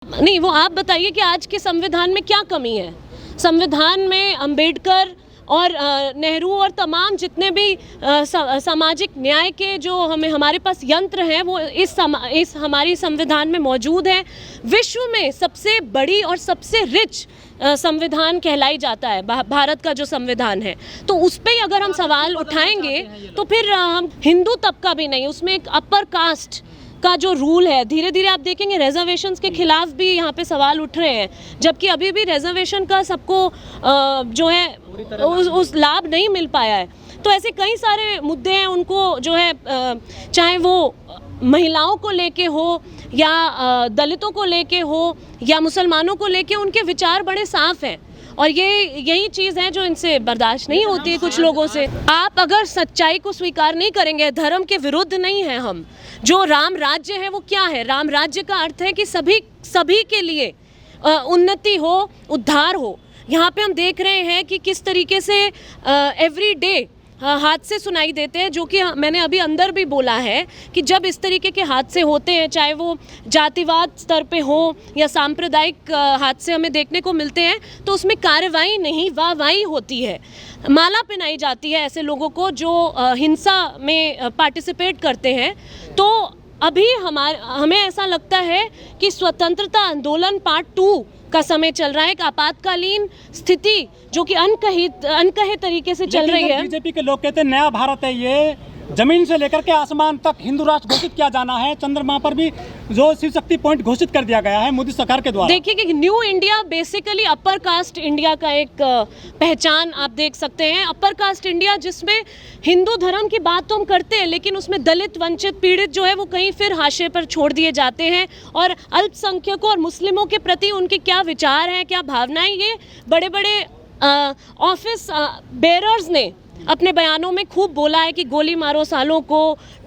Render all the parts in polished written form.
नहीं, वो आप बताइए कि आज के संविधान में क्या कमी है। संविधान में अंबेडकर और नेहरू और तमाम जितने भी सामाजिक न्याय के जो हमारे पास यंत्र हैं वो इस हमारी संविधान में मौजूद है। विश्व में सबसे बड़ी और सबसे रिच संविधान कहलाई जाता है भारत का जो संविधान है। तो उस पर ही अगर हम सवाल उठाएंगे तो फिर हम हिंदू तबका भी नहीं, उसमें एक अपर कास्ट का जो रूल है, धीरे धीरे आप देखेंगे रिजर्वेशंस के खिलाफ भी यहाँ पे सवाल उठ रहे हैं, जबकि अभी भी रिजर्वेशन का सबको जो है उस लाभ नहीं मिल पाया है। तो ऐसे कई सारे मुद्दे हैं, उनको जो है चाहे वो महिलाओं को लेके हो या दलितों को लेके हो या मुसलमानों को लेके, उनके विचार बड़े साफ हैं और यही चीज़ है जो इनसे बर्दाश्त नहीं होती है कुछ लोगों से। आप अगर सच्चाई को स्वीकार नहीं करेंगे, धर्म के विरुद्ध नहीं है हम। जो राम राज्य है वो क्या है? राम राज्य का अर्थ है कि सभी के लिए उन्नति हो, उद्धार हो। यहाँ पे हम देख रहे हैं कि किस तरीके से एवरी डे हादसे सुनाई देते हैं, जो कि मैंने अभी अंदर भी बोला है कि जब इस तरीके के हादसे होते हैं, चाहे वो जातिवाद स्तर पे हो या सांप्रदायिक हादसे हमें देखने को मिलते हैं, तो उसमें कार्रवाई नहीं वाहवाही होती है, माला पहनाई जाती है ऐसे लोगों को जो हिंसा में पार्टिसिपेट करते हैं। तो अभी हमें ऐसा लगता है कि स्वतंत्रता आंदोलन पार्ट 2 का समय चल रहा है, एक आपातकालीन स्थिति जो कि अनकहे तरीके से चल रही है। बीजेपी के लोग कहते हैं नया भारत है, ये जमीन से लेकर के आसमान तक हिंदू राष्ट्र घोषित किया जाना है। चंद्रमा पर भी जो शिव शक्ति पॉइंट घोषित कर दिया गया है मोदी सरकार के द्वारा। देखिए कि new India basically upper caste India का एक पहचान आप देख सकते हैं। अपर कास्ट इंडिया जिसमें हिंदू धर्म की बात तो हम करते हैं, लेकिन उसमें दलित, वंचित, पीड़ित जो है वो कहीं फिर हाशिए पर छोड़ दिए जाते हैं। और अल्पसंख्यकों और मुस्लिमों के प्रति उनके क्या विचार हैं, क्या भावनाएं, ये बड़े बड़े ऑफिस बेरर्स ने अपने बयानों में खूब बोला है कि गोली मारो सालों को,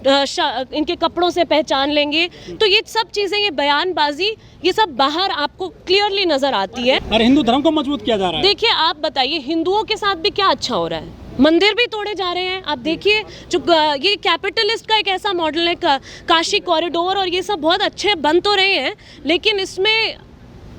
इनके कपड़ों से पहचान लेंगे। तो ये सब चीज़ें, ये बयानबाजी, ये सब बाहर आपको क्लियरली नज़र आती है। और हिंदू धर्म को मजबूत किया जा रहा है। देखिए आप बताइए, हिंदुओं के साथ भी क्या अच्छा हो रहा है? मंदिर भी तोड़े जा रहे हैं। आप देखिए जो ये कैपिटलिस्ट का एक ऐसा मॉडल है, काशी कॉरिडोर और ये सब बहुत अच्छे बन तो रहे हैं, लेकिन इसमें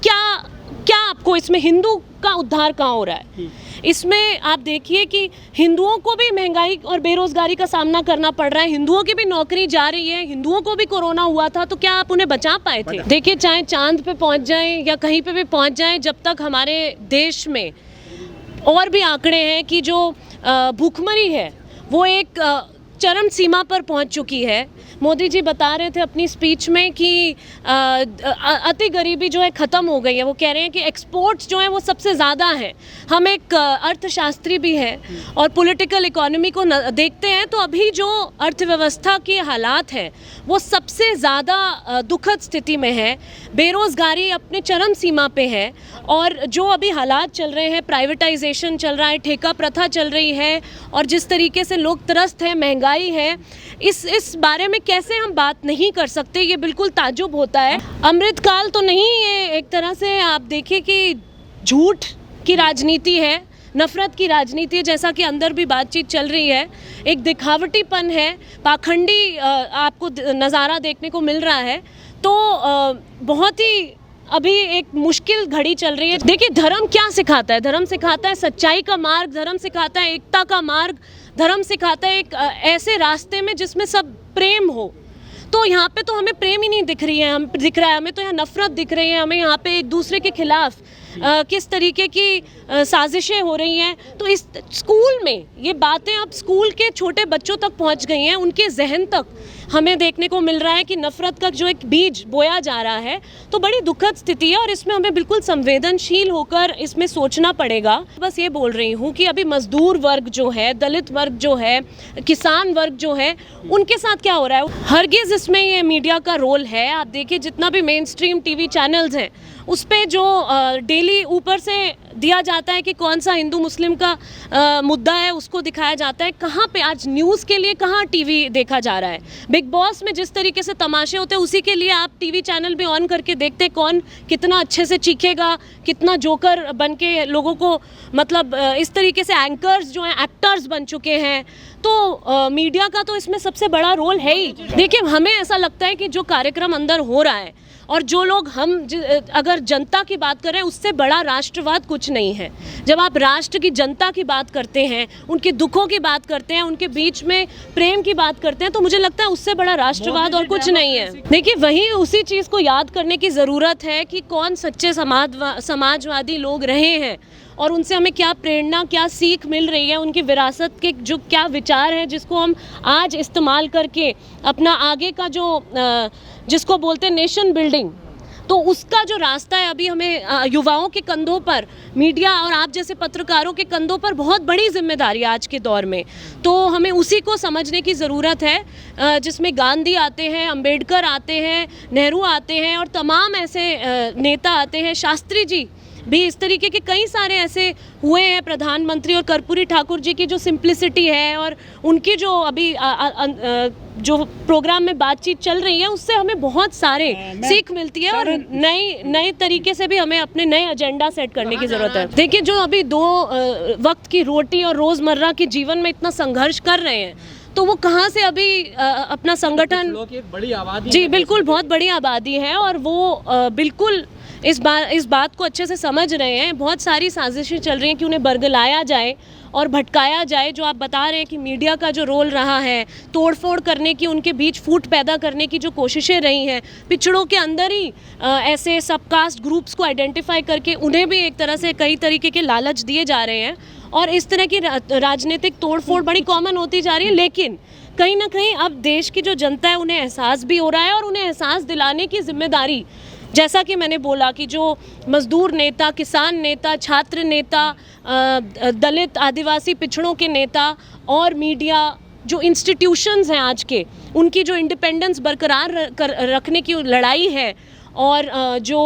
क्या आपको इसमें हिंदू का उद्धार कहाँ हो रहा है? इसमें आप देखिए कि हिंदुओं को भी महंगाई और बेरोजगारी का सामना करना पड़ रहा है, हिंदुओं की भी नौकरी जा रही है, हिंदुओं को भी कोरोना हुआ था, तो क्या आप उन्हें बचा पाए थे? देखिए चाहे चांद पे पहुंच जाएं या कहीं पे भी पहुंच जाएं, जब तक हमारे देश में और भी आंकड़े हैं कि जो भूखमरी है वो एक चरम सीमा पर पहुंच चुकी है। मोदी जी बता रहे थे अपनी स्पीच में कि अति गरीबी जो है ख़त्म हो गई है। वो कह रहे हैं कि एक्सपोर्ट्स जो है वो सबसे ज़्यादा है। हम एक अर्थशास्त्री भी हैं और पॉलिटिकल इकोनॉमी को देखते हैं, तो अभी जो अर्थव्यवस्था के हालात हैं वो सबसे ज़्यादा दुखद स्थिति में है। बेरोज़गारी अपने चरम सीमा पे है और जो अभी हालात चल रहे हैं, प्राइवेटाइजेशन चल रहा है, ठेका प्रथा चल रही है और जिस तरीके से लोग त्रस्त हैं, महंगाई है, इस बारे में कैसे हम बात नहीं कर सकते? ये बिल्कुल ताज्जुब होता है। अमृतकाल तो नहीं, ये एक तरह से आप देखिए कि झूठ की राजनीति है, नफरत की राजनीति है, जैसा कि अंदर भी बातचीत चल रही है। एक दिखावटीपन है, पाखंडी आपको नज़ारा देखने को मिल रहा है। तो बहुत ही अभी एक मुश्किल घड़ी चल रही है। देखिए धर्म क्या सिखाता है? धर्म सिखाता है सच्चाई का मार्ग, धर्म सिखाता है एकता का मार्ग, धर्म सिखाता है एक ऐसे रास्ते में जिसमें सब प्रेम हो। तो यहाँ पे तो हमें प्रेम ही नहीं दिख रहा है, हमें तो यहाँ नफरत दिख रही है, हमें यहाँ पे एक दूसरे के खिलाफ किस तरीके की साजिशें हो रही हैं। तो इस स्कूल में ये बातें अब स्कूल के छोटे बच्चों तक पहुँच गई हैं, उनके जहन तक हमें देखने को मिल रहा है कि नफरत का जो एक बीज बोया जा रहा है। तो बड़ी दुखद स्थिति है और इसमें हमें बिल्कुल संवेदनशील होकर इसमें सोचना पड़ेगा। बस ये बोल रही हूँ कि अभी मजदूर वर्ग जो है, दलित वर्ग जो है, किसान वर्ग जो है, उनके साथ क्या हो रहा है? हरगिज़ इसमें ये मीडिया का रोल है। आप देखिए जितना भी मेन स्ट्रीम टीवी चैनल्स हैं उस पे जो डेली ऊपर से दिया जाता है कि कौन सा हिंदू मुस्लिम का मुद्दा है उसको दिखाया जाता है। कहाँ पे आज न्यूज़ के लिए कहाँ टीवी देखा जा रहा है? बिग बॉस में जिस तरीके से तमाशे होते हैं उसी के लिए आप टीवी चैनल भी ऑन करके देखते कौन कितना अच्छे से चीखेगा, कितना जोकर बन के लोगों को, मतलब इस तरीके से एंकर्स जो हैं एक्टर्स बन चुके हैं। तो मीडिया का तो इसमें सबसे बड़ा रोल है ही। देखिए हमें ऐसा लगता है कि जो कार्यक्रम अंदर हो रहा है और जो लोग अगर जनता की बात कर रहे हैं, उससे बड़ा राष्ट्रवाद कुछ नहीं है। जब आप राष्ट्र की जनता की बात करते हैं, उनके दुखों की बात करते हैं, उनके बीच में प्रेम की बात करते हैं, तो मुझे लगता है उससे बड़ा राष्ट्रवाद और कुछ नहीं है। देखिए, वही उसी चीज़ को याद करने की ज़रूरत है कि कौन सच्चे समाजवादी लोग रहे हैं और उनसे हमें क्या प्रेरणा, क्या सीख मिल रही है, उनकी विरासत के जो क्या विचार हैं जिसको हम आज इस्तेमाल करके अपना आगे का जो जिसको बोलते हैं नेशन बिल्डिंग, तो उसका जो रास्ता है अभी हमें युवाओं के कंधों पर, मीडिया और आप जैसे पत्रकारों के कंधों पर बहुत बड़ी जिम्मेदारी है आज के दौर में। तो हमें उसी को समझने की ज़रूरत है जिसमें गांधी आते हैं, अंबेडकर आते हैं, नेहरू आते हैं और तमाम ऐसे नेता आते हैं, शास्त्री जी भी, इस तरीके के कई सारे ऐसे हुए हैं प्रधानमंत्री, और कर्पूरी ठाकुर जी की जो सिंप्लिसिटी है और उनकी जो अभी जो प्रोग्राम में बातचीत चल रही है, उससे हमें बहुत सारे सीख मिलती है और नए तरीके से भी हमें अपने नए एजेंडा सेट करने की ज़रूरत है। देखिए, जो अभी 2 वक्त की रोटी और रोज़मर्रा के जीवन में इतना संघर्ष कर रहे हैं, तो वो कहाँ से अभी अपना संगठन, बड़ी आबादी, जी बिल्कुल, बहुत बड़ी आबादी है और वो बिल्कुल इस बात को अच्छे से समझ रहे हैं। बहुत सारी साजिशें चल रही हैं कि उन्हें बरगलाया जाए और भटकाया जाए। जो आप बता रहे हैं कि मीडिया का जो रोल रहा है, तोड़फोड़ करने की, उनके बीच फूट पैदा करने की जो कोशिशें रही हैं, पिछड़ों के अंदर ही ऐसे सबकास्ट ग्रुप्स को आइडेंटिफाई करके उन्हें भी एक तरह से कई तरीके के लालच दिए जा रहे हैं और इस तरह की राजनीतिक तोड़फोड़ बड़ी कॉमन होती जा रही है। लेकिन कहीं ना कहीं अब देश की जो जनता है, उन्हें एहसास भी हो रहा है और उन्हें एहसास दिलाने की जिम्मेदारी, जैसा कि मैंने बोला कि जो मजदूर नेता, किसान नेता, छात्र नेता, दलित आदिवासी पिछड़ों के नेता और मीडिया, जो इंस्टीट्यूशंस हैं आज के, उनकी जो इंडिपेंडेंस बरकरार रखने की लड़ाई है और जो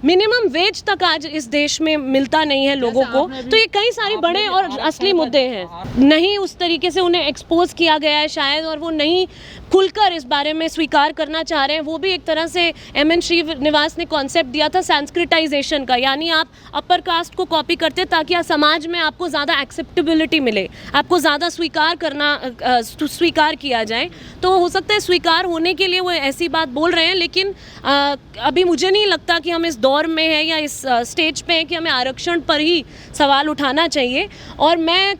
मिनिमम वेज तक आज इस देश में मिलता नहीं है लोगों को, तो ये कई सारे बड़े और असली मुद्दे हैं। नहीं उस तरीके से उन्हें एक्सपोज किया गया है शायद, और वो नहीं खुलकर इस बारे में स्वीकार करना चाह रहे हैं। वो भी एक तरह से MN श्रीनिवास ने कॉन्सेप्ट दिया था सैंस्क्रिटाइजेशन का, यानी आप अपर कास्ट को कॉपी करते ताकि समाज में आपको ज़्यादा एक्सेप्टेबिलिटी मिले, आपको ज़्यादा स्वीकार किया जाए। तो हो सकता है स्वीकार होने के लिए वो ऐसी बात बोल रहे हैं, लेकिन अभी मुझे नहीं लगता कि हम इस दौर में हैं या इस स्टेज पे हैं कि हमें आरक्षण पर ही सवाल उठाना चाहिए। और मैं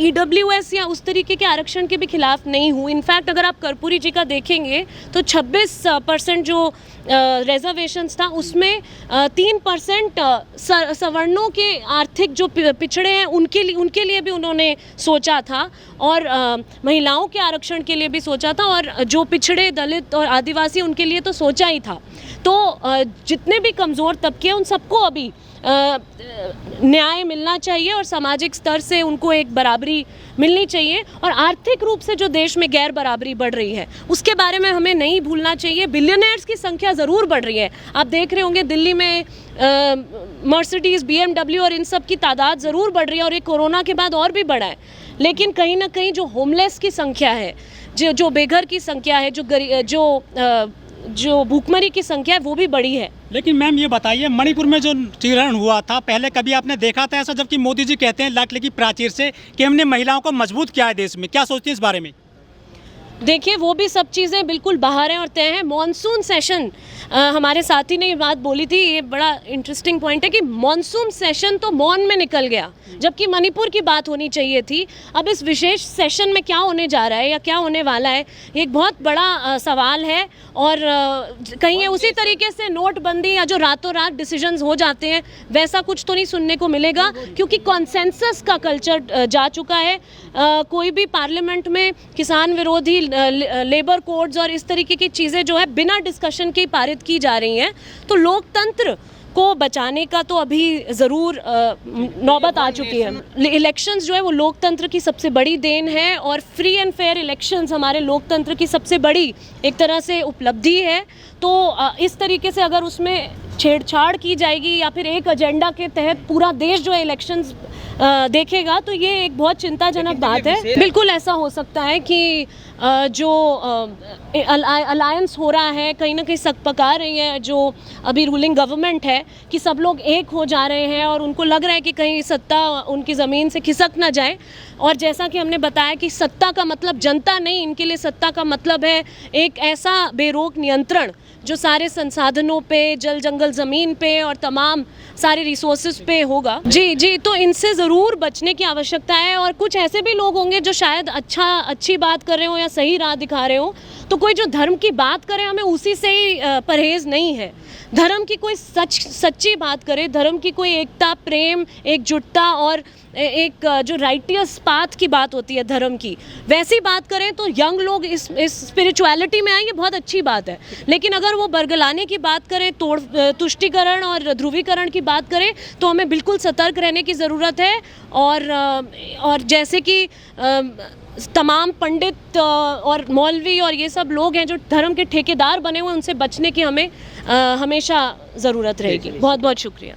EWS या उस तरीके के आरक्षण के भी खिलाफ नहीं हूँ। इनफैक्ट अगर आप कर्पूरी जी का देखेंगे तो 26% जो रिजर्वेशंस था, उसमें 3% सवर्णों के आर्थिक जो पिछड़े हैं उनके लिए भी उन्होंने सोचा था और महिलाओं के आरक्षण के लिए भी सोचा था, और जो पिछड़े दलित और आदिवासी उनके लिए तो सोचा ही था। तो जितने भी कमज़ोर तबके हैं उन सबको अभी न्याय मिलना चाहिए और सामाजिक स्तर से उनको एक बराबरी मिलनी चाहिए। और आर्थिक रूप से जो देश में गैर बराबरी बढ़ रही है, उसके बारे में हमें नहीं भूलना चाहिए। बिलियनर्स की संख्या ज़रूर बढ़ रही है। आप देख रहे होंगे दिल्ली में मर्सिडीज़, BMW और इन सब की तादाद ज़रूर बढ़ रही है और ये कोरोना के बाद और भी बढ़ा है। लेकिन कहीं ना कहीं जो होमलेस की संख्या है, जो बेघर की संख्या है, जो भूखमरी की संख्या है, वो भी बड़ी है। लेकिन मैम ये बताइए, मणिपुर में जो चीरण हुआ था, पहले कभी आपने देखा था ऐसा? जबकि मोदी जी कहते हैं लाडली की प्राचीर से कि हमने महिलाओं को मजबूत किया है देश में। क्या सोचते हैं इस बारे में? देखिए, वो भी सब चीज़ें बिल्कुल बाहर हैं और तय हैं। मॉनसून सेशन, हमारे साथी ने ये बात बोली थी, ये बड़ा इंटरेस्टिंग पॉइंट है कि मॉनसून सेशन तो मौन में निकल गया, जबकि मणिपुर की बात होनी चाहिए थी। अब इस विशेष सेशन में क्या होने जा रहा है या क्या होने वाला है, ये एक बहुत बड़ा सवाल है। और कहीं ये उसी तरीके से नोटबंदी या जो रातों रात डिसीजंस हो जाते हैं, वैसा कुछ तो नहीं सुनने को मिलेगा, क्योंकि कॉन्सेंसस का कल्चर जा चुका है। कोई भी पार्लियामेंट में किसान विरोधी लेबर कोड्स और इस तरीके की चीज़ें जो है बिना डिस्कशन के पारित की जा रही हैं। तो लोकतंत्र को बचाने का तो अभी ज़रूर नौबत आ चुकी है। इलेक्शंस जो है वो लोकतंत्र की सबसे बड़ी देन है और फ्री एंड फेयर इलेक्शंस हमारे लोकतंत्र की सबसे बड़ी एक तरह से उपलब्धि है। तो इस तरीके से अगर उसमें छेड़छाड़ की जाएगी या फिर एक एजेंडा के तहत पूरा देश जो है इलेक्शंस देखेगा, तो ये एक बहुत चिंताजनक बात है। बिल्कुल ऐसा हो सकता है कि जो अलायंस हो रहा है, कहीं ना कहीं सकपका रही है जो अभी रूलिंग गवर्नमेंट है, कि सब लोग एक हो जा रहे हैं और उनको लग रहा है कि कहीं सत्ता उनकी ज़मीन से खिसक ना जाए। और जैसा कि हमने बताया कि सत्ता का मतलब जनता नहीं, इनके लिए सत्ता का मतलब है एक ऐसा बेरोक नियंत्रण जो सारे संसाधनों पे, जल जंगल ज़मीन पे और तमाम सारे रिसोर्सेज पे होगा। जी, तो इनसे ज़रूर बचने की आवश्यकता है। और कुछ ऐसे भी लोग होंगे जो शायद अच्छी बात कर रहे हो या सही राह दिखा रहे हो, तो कोई जो धर्म की बात करे हमें उसी से ही परहेज़ नहीं है। धर्म की कोई सच्ची बात करे, धर्म की कोई एकता, प्रेम, एकजुटता और एक जो राइटियस पाथ की बात होती है धर्म की, वैसी बात करें तो यंग लोग इस स्पिरिचुअलिटी में आएंगे, बहुत अच्छी बात है। लेकिन अगर वो बरगलाने की बात करें, तुष्टिकरण और ध्रुवीकरण की बात करें, तो हमें बिल्कुल सतर्क रहने की ज़रूरत है। और जैसे कि तमाम पंडित और मौलवी और ये सब लोग हैं जो धर्म के ठेकेदार बने हुए, उनसे बचने की हमें हमेशा ज़रूरत रहेगी। बहुत बहुत शुक्रिया।